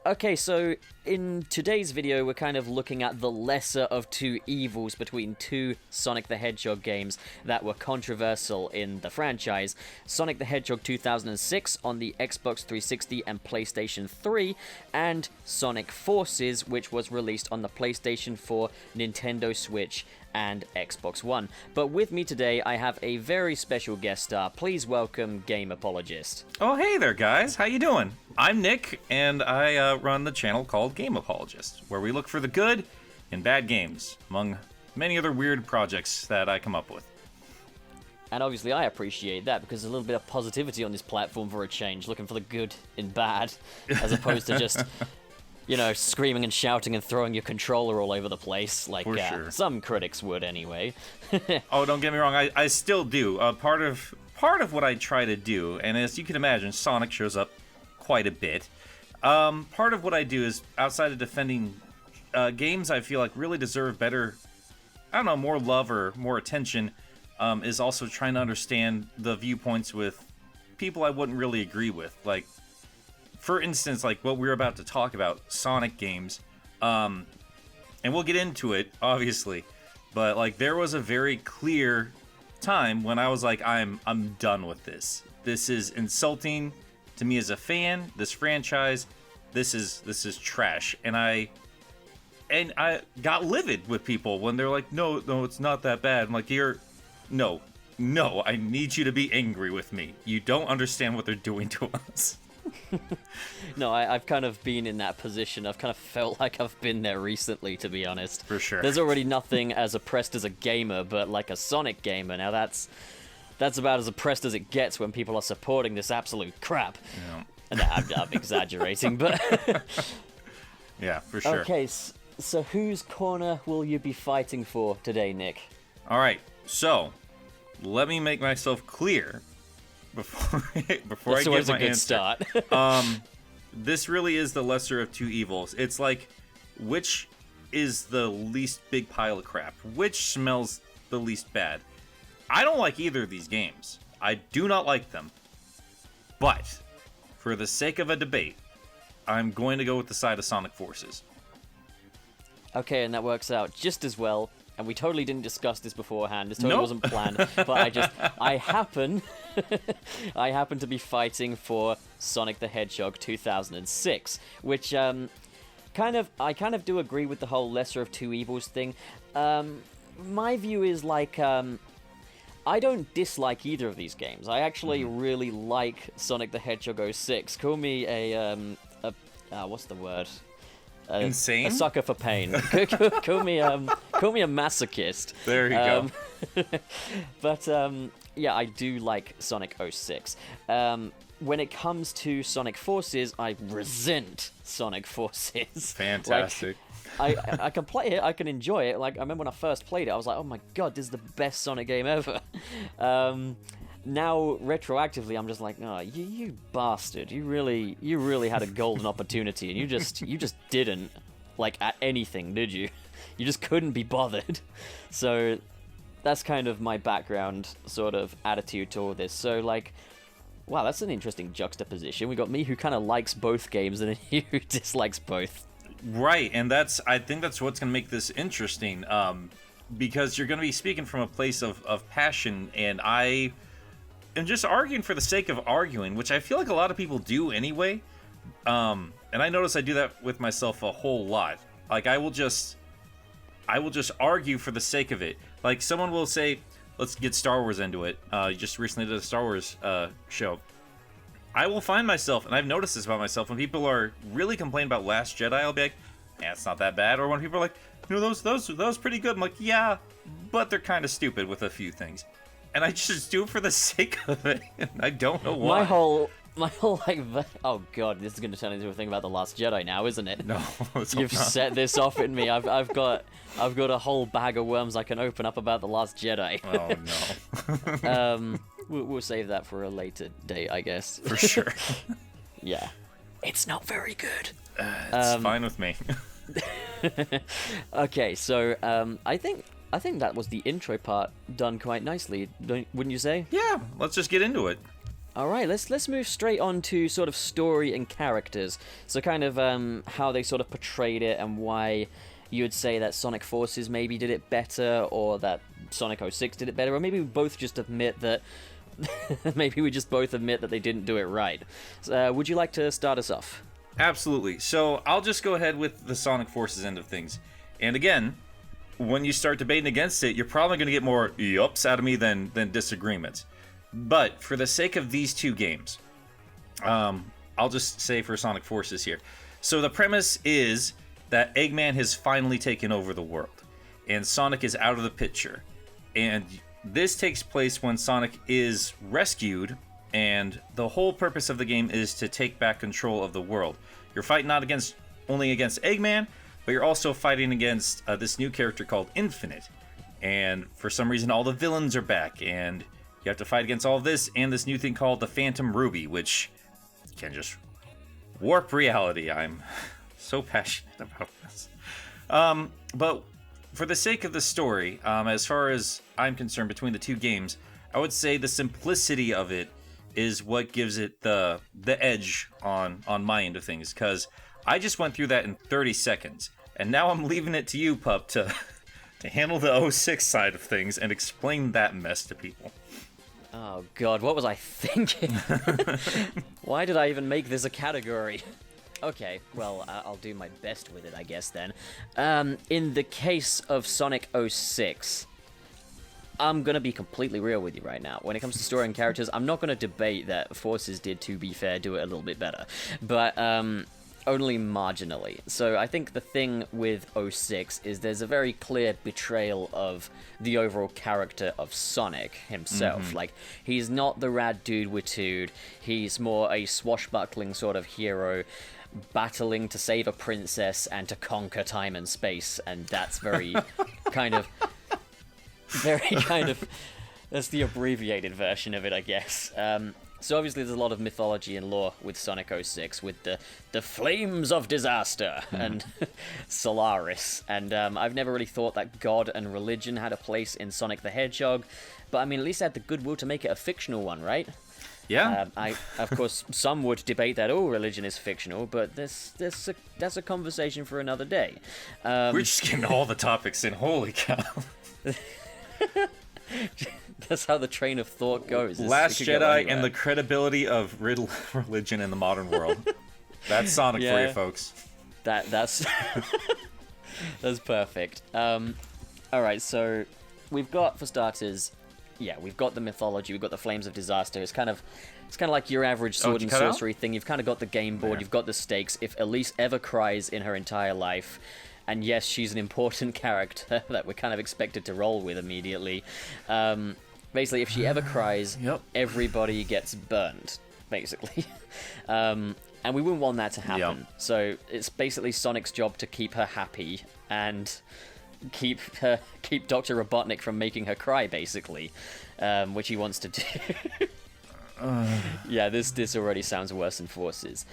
Okay, so in today's video, we're kind of looking at the lesser of two evils between two Sonic the Hedgehog games that were controversial in the franchise. Sonic the Hedgehog 2006 on the Xbox 360 and PlayStation 3, and Sonic Forces, which was released on the PlayStation 4, Nintendo Switch, and Xbox One. But with me today, I have a very special guest star. Please welcome Game Apologist. Oh, hey there, guys. How you doing? I'm Nick, and I run the channel called Game Apologist, where we look for the good in bad games, among many other weird projects that I come up with. And obviously I appreciate that, because there's a little bit of positivity on this platform for a change, looking for the good in bad, as opposed to just... you know, screaming and shouting and throwing your controller all over the place, like some critics would anyway. Oh, don't get me wrong, I still do. Part of what I try to do, and as you can imagine, Sonic shows up quite a bit. Part of what I do is, outside of defending games I feel like really deserve better, I don't know, more love or more attention, is also trying to understand the viewpoints with people I wouldn't really agree with. Like, for instance, like what we're about to talk about, Sonic games, and we'll get into it, obviously, but like there was a very clear time when I was like, I'm done with this. This is insulting to me as a fan. This franchise, this is trash, and I got livid with people when they're like, no, it's not that bad. I'm like, no, I need you to be angry with me. You don't understand what they're doing to us. No, I've kind of been in that position. I've kind of felt like I've been there recently, to be honest. For sure. There's already nothing as oppressed as a gamer, but like a Sonic gamer, now that's about as oppressed as it gets when people are supporting this absolute crap. Yeah. And I'm exaggerating, but... Yeah, for sure. Okay, so whose corner will you be fighting for today, Nick? All right, so let me make myself clear before I give my answer. Start. This really is the lesser of two evils. It's like, which is the least big pile of crap? Which smells the least bad? I don't like either of these games. I do not like them. But, for the sake of a debate, I'm going to go with the side of Sonic Forces. Okay, and that works out just as well. And we totally didn't discuss this beforehand. This totally wasn't planned. But I happen to be fighting for Sonic the Hedgehog 2006, which I kind of do agree with the whole lesser of two evils thing. My view is like, I don't dislike either of these games. I actually really like Sonic the Hedgehog 06. Call me a what's the word? Insane? A sucker for pain. call me a masochist. There you go. But yeah, I do like Sonic 06. When it comes to Sonic Forces, I resent Sonic Forces. Fantastic. Like, I can play it, I can enjoy it. Like, I remember when I first played it, I was like, oh my god, this is the best Sonic game ever. Now, retroactively, I'm just like, oh, you bastard. You really had a golden opportunity, and you just didn't, like, at anything, did you? You just couldn't be bothered. So, that's kind of my background sort of attitude to all this. So, like, wow, that's an interesting juxtaposition. We got me who kind of likes both games, and then you who dislikes both. Right, and I think that's what's going to make this interesting, because you're going to be speaking from a place of passion, and I am just arguing for the sake of arguing, which I feel like a lot of people do anyway, and I notice I do that with myself a whole lot. Like, I will just argue for the sake of it. Like, someone will say, let's get Star Wars into it. You just recently did a Star Wars show. I will find myself, and I've noticed this about myself, when people are really complaining about Last Jedi, I'll be like, yeah, it's not that bad. Or when people are like, you know, that was pretty good. I'm like, yeah, but they're kind of stupid with a few things. And I just do it for the sake of it, and I don't know why. My whole like, oh god, this is going to turn into a thing about The Last Jedi now, isn't it? No, you've set this off in me. I've got a whole bag of worms I can open up about The Last Jedi. Oh no. We'll save that for a later date, I guess. For sure. Yeah. It's not very good. It's fine with me. Okay, so I think that was the intro part done quite nicely, wouldn't you say? Yeah, let's just get into it. All right, let's move straight on to sort of story and characters. So kind of how they sort of portrayed it and why you would say that Sonic Forces maybe did it better, or that Sonic 06 did it better, or maybe we both just admit that they didn't do it right. Would you like to start us off? Absolutely. So I'll just go ahead with the Sonic Forces end of things. And again, when you start debating against it, you're probably going to get more yups out of me than disagreements. But for the sake of these two games, I'll just say for Sonic Forces here. So the premise is that Eggman has finally taken over the world, and Sonic is out of the picture. And this takes place when Sonic is rescued, and the whole purpose of the game is to take back control of the world. You're fighting not only against Eggman, but you're also fighting against this new character called Infinite. And for some reason, all the villains are back, and you have to fight against all of this and this new thing called the Phantom Ruby, which can just warp reality. I'm so passionate about this. But for the sake of the story, as far as I'm concerned, between the two games, I would say the simplicity of it is what gives it the edge on my end of things, because I just went through that in 30 seconds, and now I'm leaving it to you, Pup, to handle the 06 side of things and explain that mess to people. Oh god, what was I thinking? Why did I even make this a category? Okay, well, I'll do my best with it, I guess, then. In the case of Sonic 06, I'm gonna be completely real with you right now. When it comes to story and characters, I'm not gonna debate that Forces did, to be fair, do it a little bit better. But, only marginally. So I think the thing with 06 is there's a very clear betrayal of the overall character of Sonic himself. Mm-hmm. Like, he's not the rad dude we're toed. He's more a swashbuckling sort of hero, battling to save a princess and to conquer time and space, and that's very that's the abbreviated version of it, I guess. So obviously there's a lot of mythology and lore with Sonic 06, with the Flames of Disaster and Solaris. And I've never really thought that God and religion had a place in Sonic the Hedgehog, but I mean, at least I had the goodwill to make it a fictional one, right? Yeah. Of course, some would debate that all religion is fictional, but that's a conversation for another day. We're just getting all the topics in. Holy cow. That's how the train of thought goes. Last Jedi and the credibility of religion in the modern world. That's Sonic for you, folks. That's that's perfect. All right, so we've got, for starters, we've got the mythology, we've got the Flames of Disaster. It's kind of like your average sword and sorcery thing. You've kind of got the game board, you've got the stakes. If Elise ever cries in her entire life, and yes, she's an important character that we're kind of expected to roll with immediately. Basically, if she ever cries, everybody gets burned, basically. And we wouldn't want that to happen. Yep. So it's basically Sonic's job to keep her happy and keep Dr. Robotnik from making her cry, basically, which he wants to do. Yeah, this already sounds worse than Forces.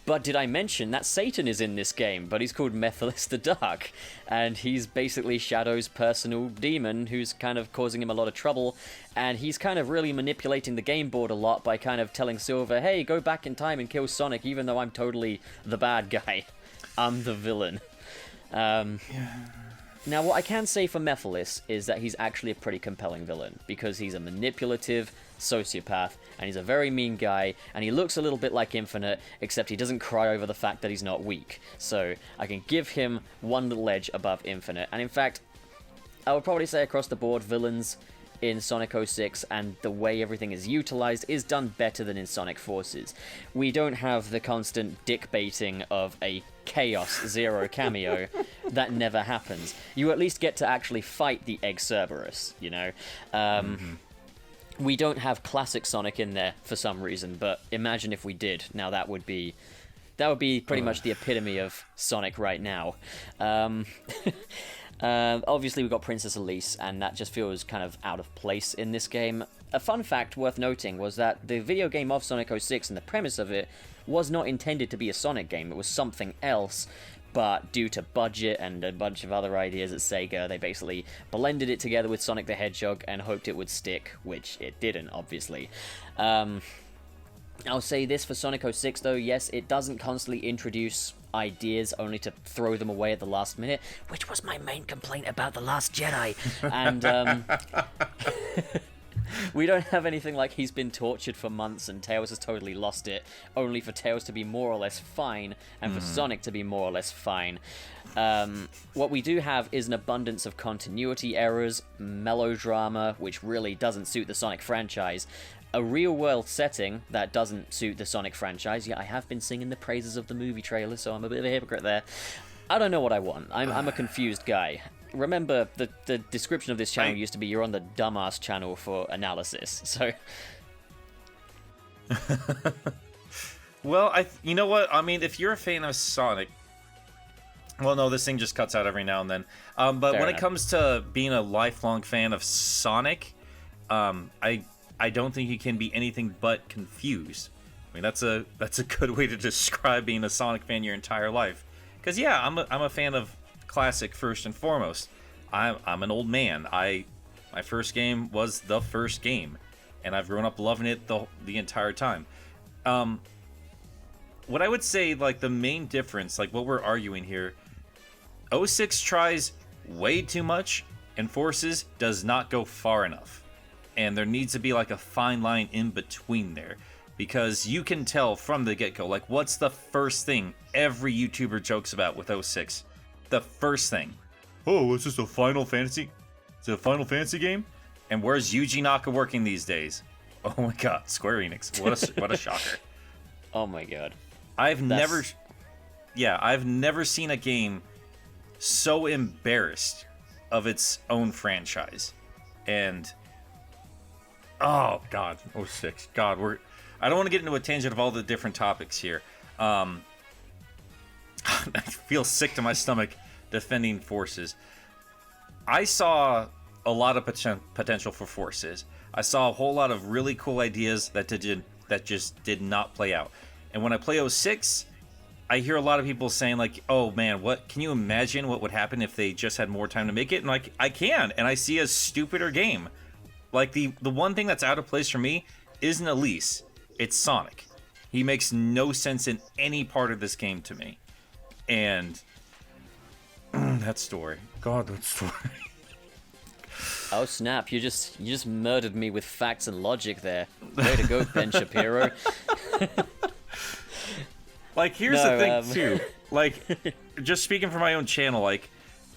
But did I mention that Satan is in this game, but he's called Methylis the Dark, and he's basically Shadow's personal demon who's kind of causing him a lot of trouble, and he's kind of really manipulating the game board a lot by kind of telling Silver, hey, go back in time and kill Sonic, even though I'm totally the bad guy. I'm the villain. Now, what I can say for Methylis is that he's actually a pretty compelling villain, because he's a manipulative sociopath, and he's a very mean guy, and he looks a little bit like Infinite, except he doesn't cry over the fact that he's not weak. So I can give him one little edge above Infinite. And in fact, I would probably say across the board, villains in Sonic 06 and the way everything is utilized is done better than in Sonic Forces. We don't have the constant dick baiting of a Chaos Zero cameo that never happens. You at least get to actually fight the Egg Cerberus, you know? We don't have classic Sonic in there for some reason, but imagine if we did. Now that would be pretty much the epitome of Sonic right now. Obviously we've got Princess Elise, and that just feels kind of out of place in this game. A fun fact worth noting was that the video game of Sonic 06 and the premise of it was not intended to be a Sonic game. It was something else, but due to budget and a bunch of other ideas at Sega, they basically blended it together with Sonic the Hedgehog and hoped it would stick, which it didn't, obviously. I'll say this for Sonic 06, though, yes, it doesn't constantly introduce ideas only to throw them away at the last minute, which was my main complaint about The Last Jedi. And, we don't have anything like he's been tortured for months and Tails has totally lost it, only for Tails to be more or less fine, and for Sonic to be more or less fine. What we do have is an abundance of continuity errors, melodrama, which really doesn't suit the Sonic franchise, a real-world setting that doesn't suit the Sonic franchise. Yeah, I have been singing the praises of the movie trailer, so I'm a bit of a hypocrite there. I don't know what I want. I'm a confused guy. Remember, the description of this channel used to be you're on the dumbass channel for analysis, so... Well, you know what? I mean, if you're a fan of Sonic... Well, no, this thing just cuts out every now and then. But Fair when enough. it comes to being a lifelong fan of Sonic, I don't think you can be anything but confused. I mean, that's a good way to describe being a Sonic fan your entire life. Because yeah, I'm a fan of classic first and foremost. I'm an old man. My first game was the first game, and I've grown up loving it the entire time. What I would say, like, the main difference, like what we're arguing here, 06 tries way too much, and Forces does not go far enough. And there needs to be like a fine line in between there, because you can tell from the get-go, like, what's the first thing every YouTuber jokes about with 06? The first thing. Oh, it's just a Final Fantasy? It's a Final Fantasy game? And where's Yuji Naka working these days? Oh my god, Square Enix. What a shocker. Oh my god. I've never seen a game so embarrassed of its own franchise. And oh god, 06. God, I don't want to get into a tangent of all the different topics here. I feel sick to my stomach defending Forces. I saw a lot of potential for Forces. I saw a whole lot of really cool ideas that just did not play out. And when I play 06, I hear a lot of people saying, like, oh man, what can you imagine what would happen if they just had more time to make it? And like, I can, and I see a stupider game. Like, the one thing that's out of place for me isn't Elise, it's Sonic. He makes no sense in any part of this game to me. And that story. God, that story. Oh snap, you just murdered me with facts and logic there. Way to go, Ben Shapiro. Like, here's the thing, too. Like, just speaking for my own channel, like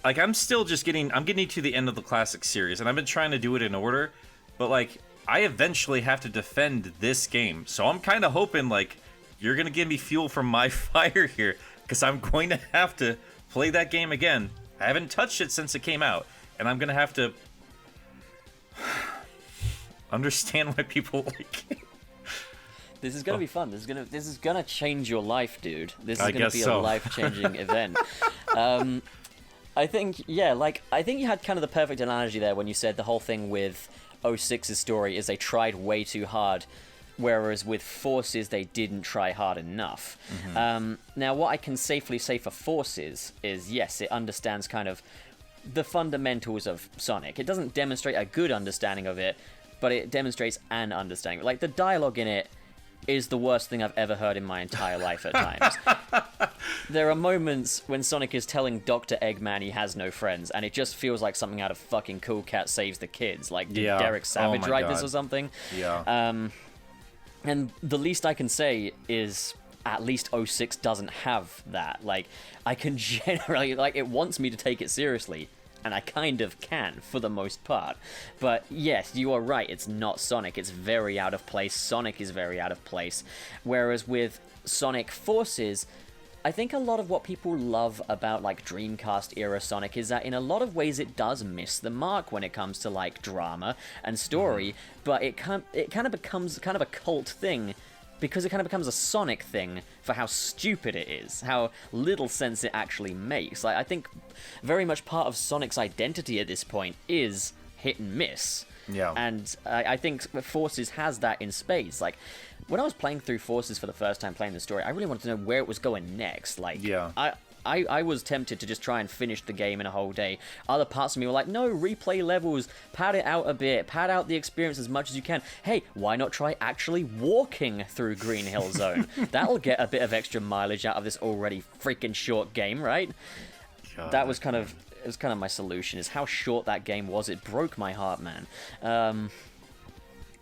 I'm still just getting to the end of the classic series, and I've been trying to do it in order, but, like, I eventually have to defend this game. So I'm kind of hoping, like, you're going to give me fuel from my fire here, because I'm going to have to play that game again. I haven't touched it since it came out, and I'm going to have to understand why people like it. This is gonna be fun. This is gonna change your life, dude. This is gonna be so. a life-changing event. I think you had kind of the perfect analogy there when you said the whole thing with 06's story is they tried way too hard, whereas with Forces they didn't try hard enough. Mm-hmm. Now, what I can safely say for Forces is, yes, it understands kind of the fundamentals of Sonic. It doesn't demonstrate a good understanding of it, but it demonstrates an understanding. Like, the dialogue in it is the worst thing I've ever heard in my entire life at times. There are moments when Sonic is telling Doctor Eggman he has no friends, and it just feels like something out of fucking Cool Cat Saves the Kids. Like, did Derek Savage write this or something? Yeah. And the least I can say is at least 06 doesn't have that. Like, I can generally, like, it wants me to take it seriously, and I kind of can, for the most part. But yes, you are right, it's not Sonic. It's very out of place. Sonic is very out of place. Whereas with Sonic Forces, I think a lot of what people love about, like, Dreamcast-era Sonic is that in a lot of ways it does miss the mark when it comes to, like, drama and story, but it kind of becomes kind of a cult thing because it kind of becomes a Sonic thing for how stupid it is, how little sense it actually makes. Like, I think very much part of Sonic's identity at this point is hit and miss. Yeah. And I think Forces has that in spades. Like, when I was playing through Forces for the first time, playing the story, I really wanted to know where it was going next. Like, yeah. I was tempted to just try and finish the game in a whole day. Other parts of me were like, no, replay levels, pad it out a bit, pad out the experience as much as you can. Hey, why not try actually walking through Green Hill Zone? That'll get a bit of extra mileage out of this already freaking short game, right? God. That was kind of my solution, is how short that game was. It broke my heart, man.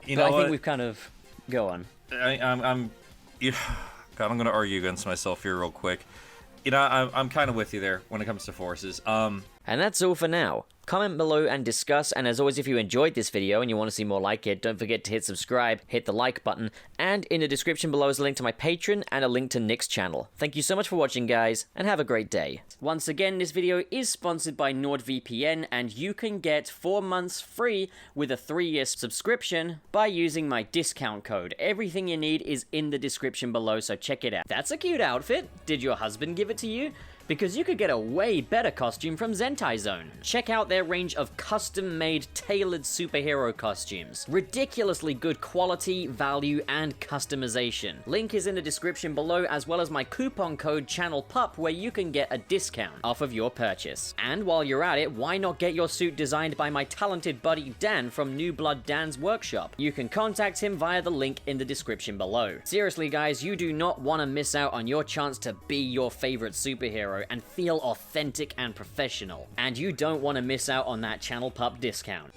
You know, I think we've kind of... Go on. God, I'm going to argue against myself here real quick. You know, I'm kind of with you there when it comes to forces. And that's all for now. Comment below and discuss, and as always, if you enjoyed this video and you want to see more like it, don't forget to hit subscribe, hit the like button, and in the description below is a link to my Patreon and a link to Nick's channel. Thank you so much for watching, guys, and have a great day. Once again, this video is sponsored by NordVPN, and you can get 4 months free with a 3-year subscription by using my discount code. Everything you need is in the description below, so check it out. That's a cute outfit. Did your husband give it to you? Because you could get a way better costume from Zentai Zone. Check out their range of custom-made, tailored superhero costumes. Ridiculously good quality, value, and customization. Link is in the description below, as well as my coupon code CHANNELPUP, where you can get a discount off of your purchase. And while you're at it, why not get your suit designed by my talented buddy Dan from New Blood Dan's workshop? You can contact him via the link in the description below. Seriously guys, you do not want to miss out on your chance to be your favorite superhero and feel authentic and professional. And you don't want to miss out on that Channel Pup discount.